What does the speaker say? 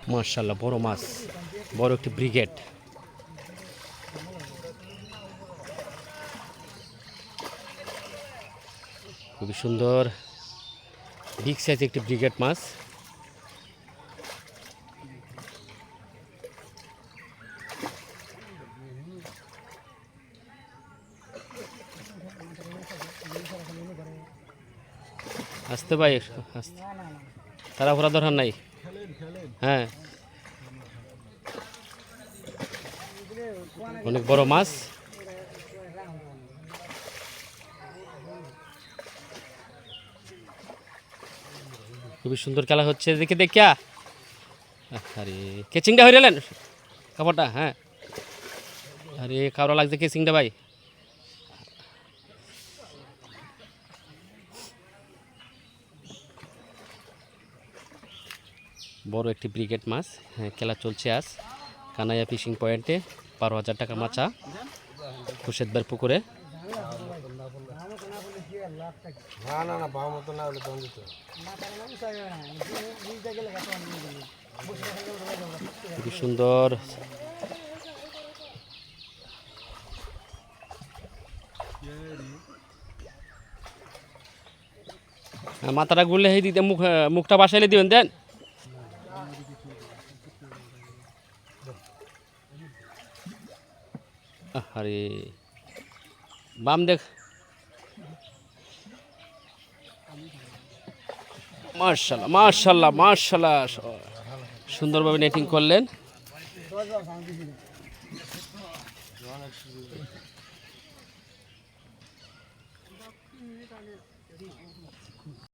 মাশাআল্লাহ বড় মাছ, বড় একটি ব্রিগেড। খুবই সুন্দর বিগ সাইজ একটি ব্রিগেড মাছ। আসতে ভাই, তাড়াহুড়া দরকার নাই। হ্যাঁ, অনেক বড় মাছ। খুবই সুন্দর খেলা হচ্ছে, দেখে দেখিয়া। আরে কেচিংটা হয়ে গেলেন কাপড়টা। হ্যাঁ, আরে খাওয়া লাগছে কেচিংটা ভাই। বড় একটি ব্রিগেড মাছ। হ্যাঁ, খেলা চলছে আজ কানাইয়া ফিশিং পয়েন্টে। 12,000 টাকা মাছা খুশেদবার পুকুরে। খুবই সুন্দর। মাথাটা ঘুরলে সেই দিতে মুখটা বাসাইলে দিবেন দেন। আরে বাম দেখ। মার্শাল্লাহ মার্শাল্লাহ মার্শাল্লাহ, সুন্দরভাবে নেটিং করলেন।